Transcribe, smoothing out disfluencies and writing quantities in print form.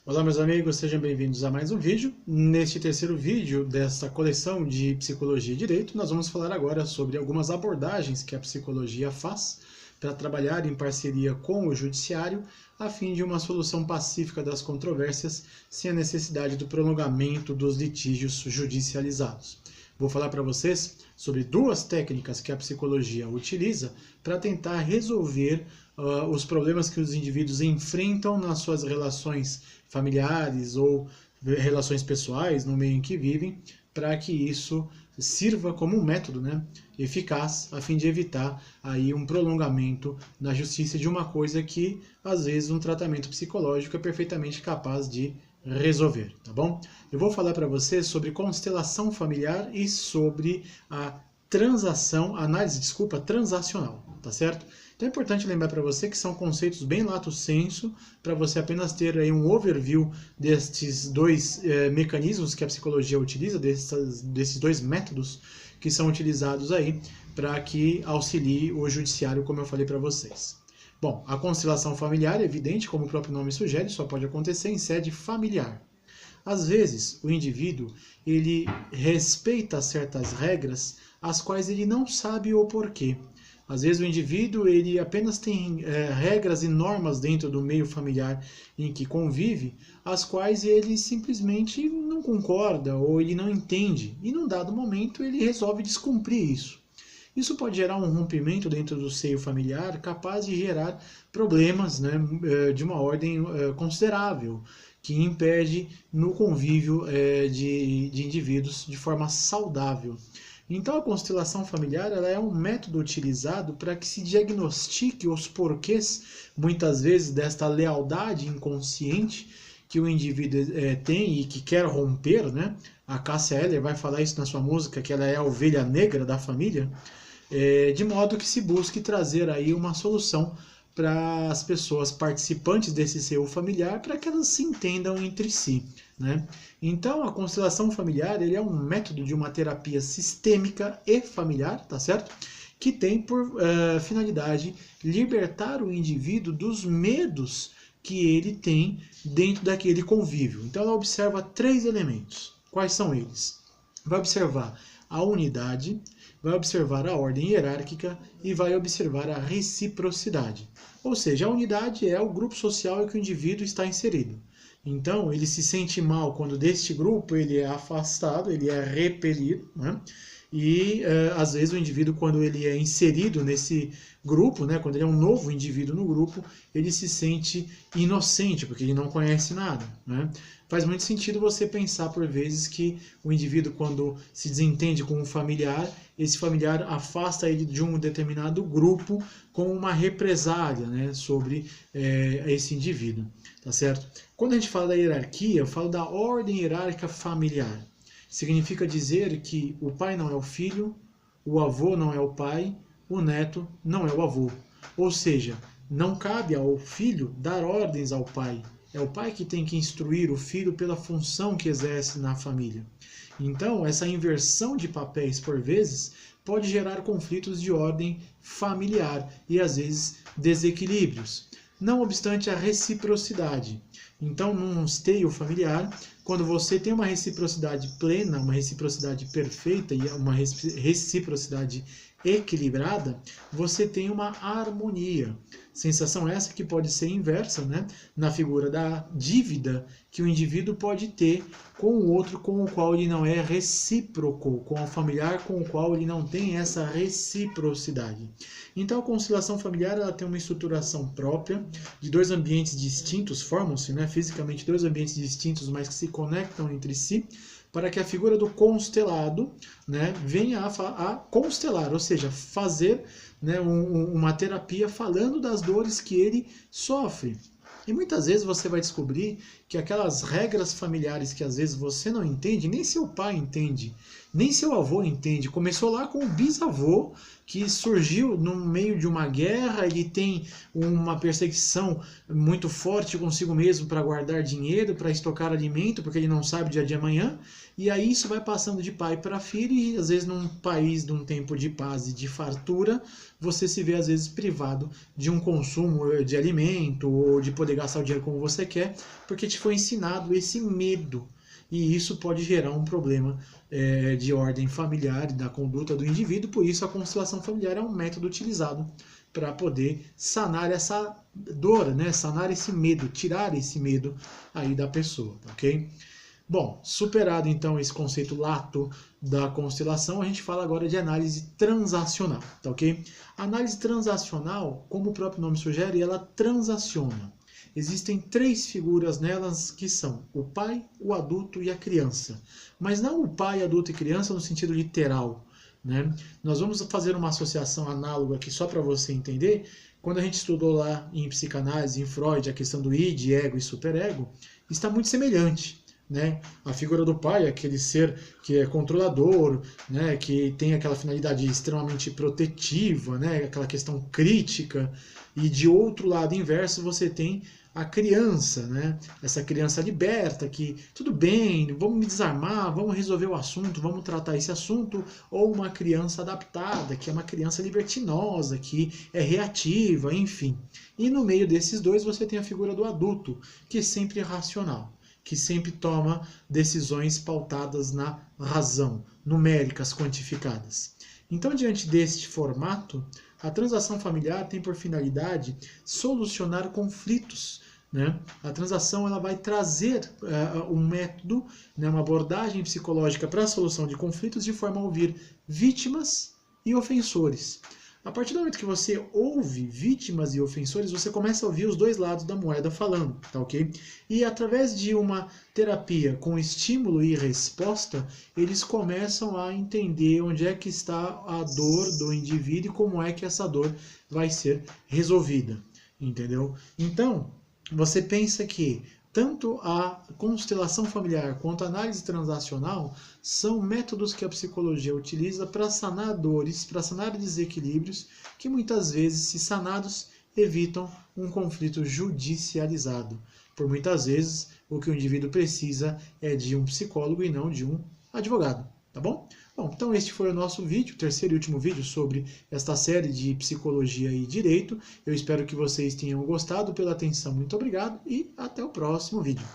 Olá meus amigos, sejam bem-vindos a mais um vídeo. Neste terceiro vídeo desta coleção de Psicologia e Direito, nós vamos falar agora sobre algumas abordagens que a psicologia faz para trabalhar em parceria com o judiciário a fim de uma solução pacífica das controvérsias sem a necessidade do prolongamento dos litígios judicializados. Vou falar para vocês sobre duas técnicas que a psicologia utiliza para tentar resolver os problemas que os indivíduos enfrentam nas suas relações familiares ou relações pessoais no meio em que vivem, para que isso sirva como um método, eficaz a fim de evitar aí um prolongamento na justiça de uma coisa que às vezes um tratamento psicológico é perfeitamente capaz de resolver, tá bom? Eu vou falar para você sobre constelação familiar e sobre a transacional, tá certo? Então é importante lembrar para você que são conceitos bem lato sensu, para você apenas ter aí um overview destes dois mecanismos que a psicologia utiliza, desses dois métodos que são utilizados aí para que auxilie o judiciário, como eu falei para vocês. Bom, a constelação familiar é evidente, como o próprio nome sugere, só pode acontecer em sede familiar. Às vezes, o indivíduo ele respeita certas regras, as quais ele não sabe o porquê. Às vezes o indivíduo ele apenas tem regras e normas dentro do meio familiar em que convive, as quais ele simplesmente não concorda ou ele não entende. E num dado momento ele resolve descumprir isso. Isso pode gerar um rompimento dentro do seio familiar capaz de gerar problemas de uma ordem considerável, que impede no convívio de indivíduos de forma saudável. Então a constelação familiar ela é um método utilizado para que se diagnostique os porquês, muitas vezes, desta lealdade inconsciente que o indivíduo tem e que quer romper, A Cássia Eller vai falar isso na sua música, que ela é a ovelha negra da família, de modo que se busque trazer aí uma solução para as pessoas participantes desse seio familiar, para que elas se entendam entre si, Então, a constelação familiar ele é um método de uma terapia sistêmica e familiar, tá certo? Que tem por finalidade libertar o indivíduo dos medos que ele tem dentro daquele convívio. Então, ela observa 3 elementos. Quais são eles? Vai observar a unidade, vai observar a ordem hierárquica e vai observar a reciprocidade. Ou seja, a unidade é o grupo social em que o indivíduo está inserido. Então, ele se sente mal quando deste grupo ele é afastado, ele é repelido, E às vezes o indivíduo, quando ele é inserido nesse grupo, quando ele é um novo indivíduo no grupo, ele se sente inocente, porque ele não conhece nada, Faz muito sentido você pensar por vezes que o indivíduo, quando se desentende com um familiar, esse familiar afasta ele de um determinado grupo como uma represália, sobre esse indivíduo, tá certo? Quando a gente fala da hierarquia, eu falo da ordem hierárquica familiar. Significa dizer que o pai não é o filho, o avô não é o pai, o neto não é o avô. Ou seja, não cabe ao filho dar ordens ao pai. É o pai que tem que instruir o filho pela função que exerce na família. Então, essa inversão de papéis, por vezes, pode gerar conflitos de ordem familiar e, às vezes, desequilíbrios. Não obstante a reciprocidade. Então, num esteio familiar, quando você tem uma reciprocidade plena, uma reciprocidade perfeita e uma reciprocidade equilibrada, você tem uma harmonia. Sensação essa que pode ser inversa, na figura da dívida que o indivíduo pode ter com o outro com o qual ele não é recíproco, com o familiar com o qual ele não tem essa reciprocidade. Então a conciliação familiar ela tem uma estruturação própria de 2 ambientes distintos, formam-se fisicamente 2 ambientes distintos, mas que se conectam entre si, para que a figura do constelado venha a constelar, ou seja, fazer uma terapia falando das dores que ele sofre. E muitas vezes você vai descobrir que aquelas regras familiares que às vezes você não entende, nem seu pai entende, Nem seu avô entende. Começou lá com o bisavô, que surgiu no meio de uma guerra, ele tem uma perseguição muito forte consigo mesmo para guardar dinheiro, para estocar alimento, porque ele não sabe o dia de amanhã, e aí isso vai passando de pai para filho, e às vezes num país, num tempo de paz e de fartura, você se vê às vezes privado de um consumo de alimento, ou de poder gastar o dinheiro como você quer, porque te foi ensinado esse medo. E isso pode gerar um problema de ordem familiar, da conduta do indivíduo, por isso a constelação familiar é um método utilizado para poder sanar essa dor, né? Sanar esse medo, tirar esse medo aí da pessoa, ok? Bom, superado então esse conceito lato da constelação, a gente fala agora de análise transacional, tá ok? A análise transacional, como o próprio nome sugere, ela transaciona. Existem 3 figuras nelas que são o pai, o adulto e a criança. Mas não o pai, adulto e criança no sentido literal, né? Nós vamos fazer uma associação análoga aqui só para você entender. Quando a gente estudou lá em psicanálise, em Freud, a questão do id, ego e superego, está muito semelhante. Né? A figura do pai, aquele ser que é controlador, né? Que tem aquela finalidade extremamente protetiva, né? Aquela questão crítica, e de outro lado inverso você tem a criança, né? Essa criança liberta, que tudo bem, vamos me desarmar, vamos resolver o assunto, vamos tratar esse assunto, ou uma criança adaptada, que é uma criança libertinosa, que é reativa, enfim. E no meio desses dois você tem a figura do adulto, que é sempre racional, que sempre toma decisões pautadas na razão, numéricas, quantificadas. Então, diante deste formato, a transação familiar tem por finalidade solucionar conflitos. Né? A transação ela vai trazer um método, né, uma abordagem psicológica para a solução de conflitos de forma a ouvir vítimas e ofensores. A partir do momento que você ouve vítimas e ofensores, você começa a ouvir os dois lados da moeda falando, tá ok? E através de uma terapia com estímulo e resposta, eles começam a entender onde é que está a dor do indivíduo e como é que essa dor vai ser resolvida, entendeu? Então, você pensa que tanto a constelação familiar quanto a análise transacional são métodos que a psicologia utiliza para sanar dores, para sanar desequilíbrios que muitas vezes, se sanados, evitam um conflito judicializado. Por muitas vezes, o que o indivíduo precisa é de um psicólogo e não de um advogado, tá bom? Bom, então este foi o nosso vídeo, o terceiro e último vídeo sobre esta série de psicologia e direito. Eu espero que vocês tenham gostado. Pela atenção, muito obrigado e até o próximo vídeo.